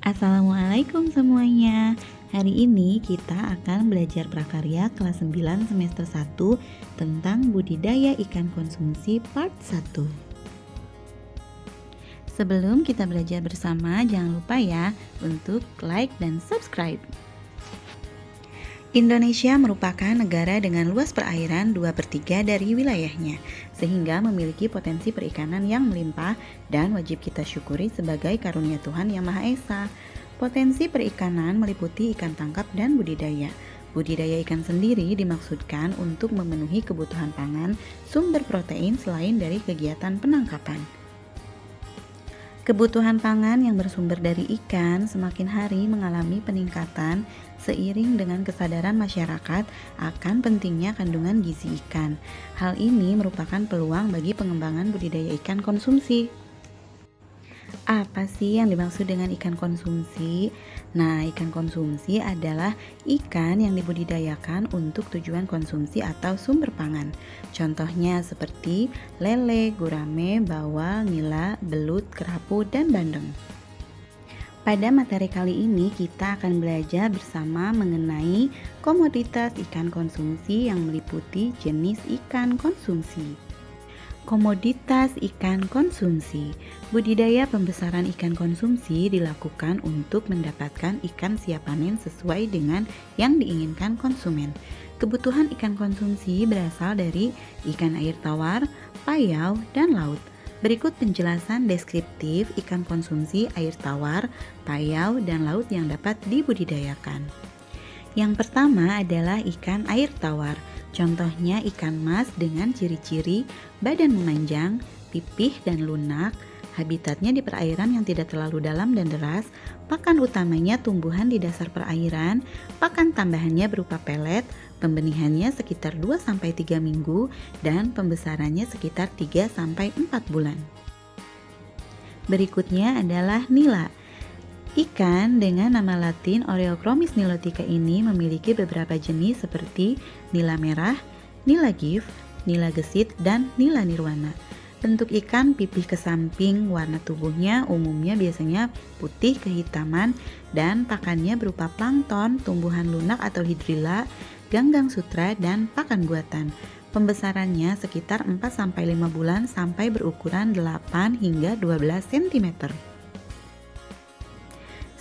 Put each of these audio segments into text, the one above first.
Assalamualaikum semuanya. Hari ini kita akan belajar prakarya kelas 9 semester 1 tentang budidaya ikan konsumsi part 1. Sebelum kita belajar bersama, jangan lupa ya untuk like dan subscribe. Indonesia merupakan negara dengan luas perairan 2/3 dari wilayahnya, sehingga memiliki potensi perikanan yang melimpah dan wajib kita syukuri sebagai karunia Tuhan Yang Maha Esa. Potensi perikanan meliputi ikan tangkap dan budidaya. Budidaya ikan sendiri dimaksudkan untuk memenuhi kebutuhan pangan, sumber protein selain dari kegiatan penangkapan. Kebutuhan pangan yang bersumber dari ikan semakin hari mengalami peningkatan seiring dengan kesadaran masyarakat akan pentingnya kandungan gizi ikan. Hal ini merupakan peluang bagi pengembangan budidaya ikan konsumsi. Apa sih yang dimaksud dengan ikan konsumsi? Nah, ikan konsumsi adalah ikan yang dibudidayakan untuk tujuan konsumsi atau sumber pangan. Contohnya seperti lele, gurame, bawal, nila, belut, kerapu, dan bandeng. Pada materi kali ini kita akan belajar bersama mengenai komoditas ikan konsumsi yang meliputi jenis ikan konsumsi. Komoditas ikan konsumsi. Budidaya pembesaran ikan konsumsi dilakukan untuk mendapatkan ikan siap panen sesuai dengan yang diinginkan konsumen. Kebutuhan ikan konsumsi berasal dari ikan air tawar, payau, dan laut. Berikut penjelasan deskriptif ikan konsumsi air tawar, payau, dan laut yang dapat dibudidayakan. Yang pertama adalah ikan air tawar. Contohnya ikan mas dengan ciri-ciri badan memanjang, pipih dan lunak, habitatnya di perairan yang tidak terlalu dalam dan deras, pakan utamanya tumbuhan di dasar perairan, pakan tambahannya berupa pelet, pembenihannya sekitar 2-3 minggu, dan pembesarannya sekitar 3-4 bulan. Berikutnya adalah nila. Ikan dengan nama latin Oreochromis nilotica ini memiliki beberapa jenis seperti nila merah, nila gift, nila gesit, dan nila nirwana. Bentuk ikan pipih ke samping, warna tubuhnya umumnya biasanya putih kehitaman dan pakannya berupa plankton, tumbuhan lunak atau hidrilla, ganggang sutra, dan pakan buatan. Pembesarannya sekitar 4-5 bulan sampai berukuran 8 hingga 12 cm.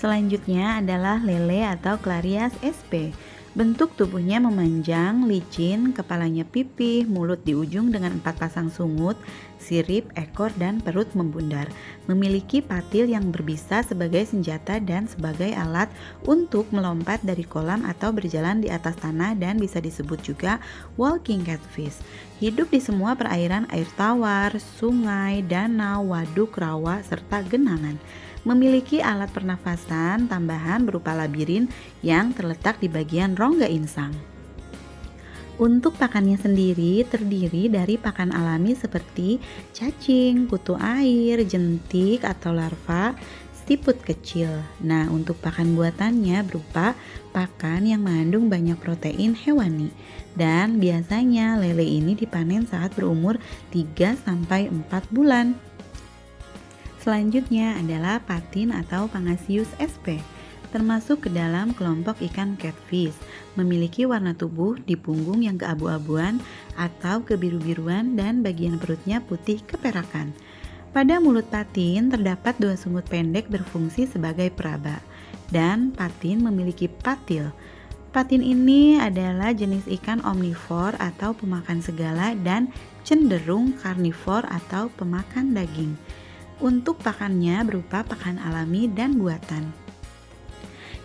Selanjutnya adalah lele atau Clarias sp. Bentuk tubuhnya memanjang, licin, kepalanya pipih, mulut di ujung dengan 4 pasang sungut, sirip, ekor, dan perut membundar. Memiliki patil yang berbisa sebagai senjata dan sebagai alat untuk melompat dari kolam atau berjalan di atas tanah dan bisa disebut juga walking catfish. Hidup di semua perairan air tawar, sungai, danau, waduk, rawa, serta genangan. Memiliki alat pernafasan tambahan berupa labirin yang terletak di bagian rongga insang. Untuk pakannya sendiri terdiri dari pakan alami seperti cacing, kutu air, jentik atau larva, siput kecil. Nah, untuk pakan buatannya berupa pakan yang mengandung banyak protein hewani. Dan biasanya lele ini dipanen saat berumur 3-4 bulan. Selanjutnya adalah patin atau Pangasius sp. Termasuk ke dalam kelompok ikan catfish, memiliki warna tubuh di punggung yang keabu-abuan atau kebiru-biruan dan bagian perutnya putih keperakan. Pada mulut patin terdapat 2 sungut pendek berfungsi sebagai peraba, dan patin memiliki patil. Patin ini adalah jenis ikan omnivor atau pemakan segala dan cenderung karnivor atau pemakan daging. Untuk pakannya berupa pakan alami dan buatan.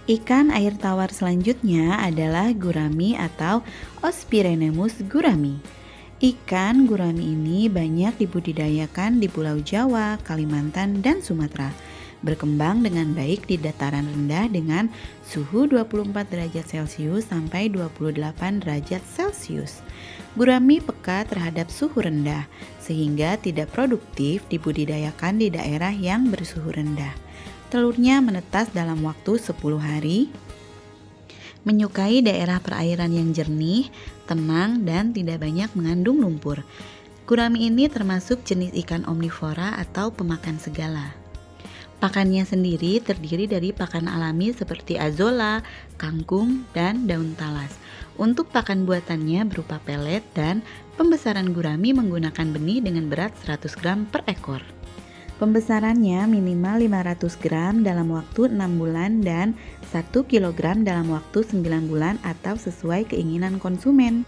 Ikan air tawar selanjutnya adalah gurami atau Ospirenimus gurami. Ikan gurami ini banyak dibudidayakan di Pulau Jawa, Kalimantan, dan Sumatera. Berkembang dengan baik di dataran rendah dengan suhu 24 derajat Celcius sampai 28 derajat Celcius. Gurami peka terhadap suhu rendah, sehingga tidak produktif dibudidayakan di daerah yang bersuhu rendah. Telurnya menetas dalam waktu 10 hari. Menyukai daerah perairan yang jernih, tenang, dan tidak banyak mengandung lumpur. Gurami ini termasuk jenis ikan omnivora atau pemakan segala. Pakannya sendiri terdiri dari pakan alami seperti azolla, kangkung, dan daun talas. Untuk pakan buatannya berupa pelet dan pembesaran gurami menggunakan benih dengan berat 100 gram per ekor. Pembesarannya minimal 500 gram dalam waktu 6 bulan dan 1 kilogram dalam waktu 9 bulan atau sesuai keinginan konsumen.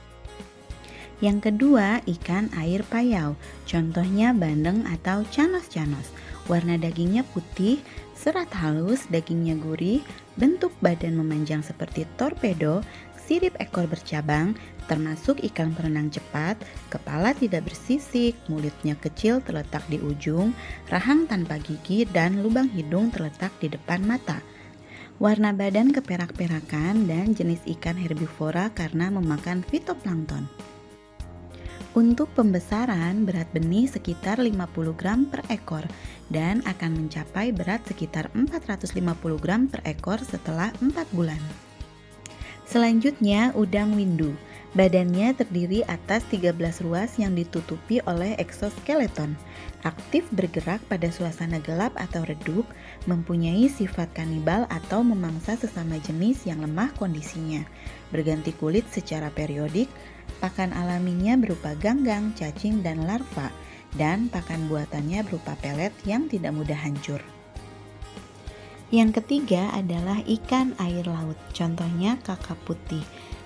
Yang kedua, ikan air payau. Contohnya bandeng atau canos-canos. Warna dagingnya putih, serat halus, dagingnya gurih, bentuk badan memanjang seperti torpedo, sirip ekor bercabang, termasuk ikan berenang cepat, kepala tidak bersisik, mulutnya kecil terletak di ujung, rahang tanpa gigi, dan lubang hidung terletak di depan mata. Warna badan keperak-perakan dan jenis ikan herbivora karena memakan fitoplankton. Untuk pembesaran, berat benih sekitar 50 gram per ekor dan akan mencapai berat sekitar 450 gram per ekor setelah 4 bulan. Selanjutnya, udang windu. Badannya terdiri atas 13 ruas yang ditutupi oleh eksoskeleton. Aktif bergerak pada suasana gelap atau redup, mempunyai sifat kanibal atau memangsa sesama jenis yang lemah kondisinya. Berganti kulit secara periodik, pakan alaminya berupa ganggang, cacing, dan larva, dan pakan buatannya berupa pelet yang tidak mudah hancur. Yang ketiga adalah ikan air laut, contohnya kakap putih.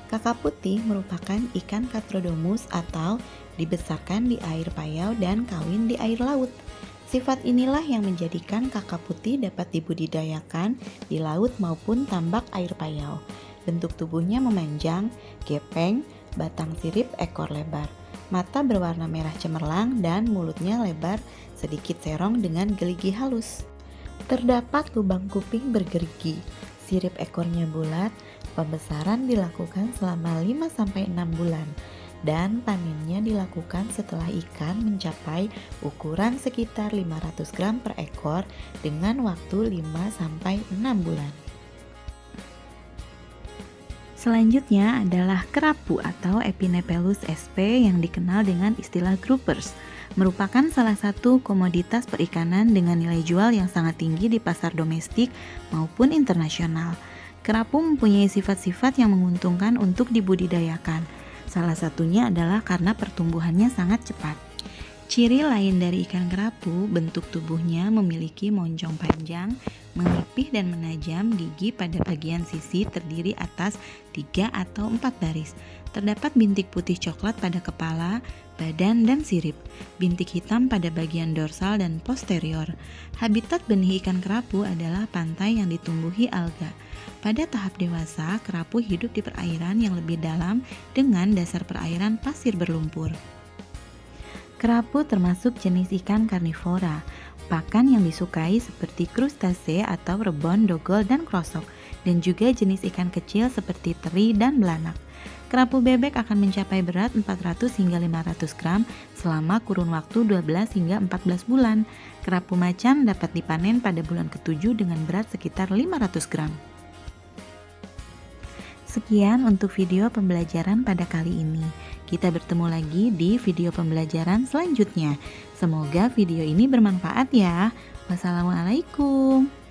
Kakap putih merupakan ikan Chatrodomus atau dibesarkan di air payau dan kawin di air laut. Sifat inilah yang menjadikan kakap putih dapat dibudidayakan di laut maupun tambak air payau. Bentuk tubuhnya memanjang, gepeng, batang sirip ekor lebar. Mata berwarna merah cemerlang dan mulutnya lebar, sedikit serong dengan geligi halus. Terdapat lubang kuping bergerigi, sirip ekornya bulat. Pembesaran dilakukan selama 5-6 bulan dan panennya dilakukan setelah ikan mencapai ukuran sekitar 500 gram per ekor dengan waktu 5-6 bulan. Selanjutnya adalah kerapu atau Epinephelus sp yang dikenal dengan istilah groupers. Merupakan salah satu komoditas perikanan dengan nilai jual yang sangat tinggi di pasar domestik maupun internasional. Kerapu mempunyai sifat-sifat yang menguntungkan untuk dibudidayakan. Salah satunya adalah karena pertumbuhannya sangat cepat. Ciri lain dari ikan kerapu, bentuk tubuhnya memiliki moncong panjang, menipih dan menajam, gigi pada bagian sisi terdiri atas 3 atau 4 baris. Terdapat bintik putih coklat pada kepala, badan, dan sirip. Bintik hitam pada bagian dorsal dan posterior. Habitat benih ikan kerapu adalah pantai yang ditumbuhi alga. Pada tahap dewasa, kerapu hidup di perairan yang lebih dalam dengan dasar perairan pasir berlumpur. Kerapu termasuk jenis ikan karnivora. Pakan yang disukai seperti krustase atau rebon, dogol, dan krosok, dan juga jenis ikan kecil seperti teri dan belanak. Kerapu bebek akan mencapai berat 400 hingga 500 gram selama kurun waktu 12 hingga 14 bulan. Kerapu macan dapat dipanen pada bulan ke-7 dengan berat sekitar 500 gram. Sekian untuk video pembelajaran pada kali ini. Kita bertemu lagi di video pembelajaran selanjutnya. Semoga video ini bermanfaat ya. Wassalamualaikum.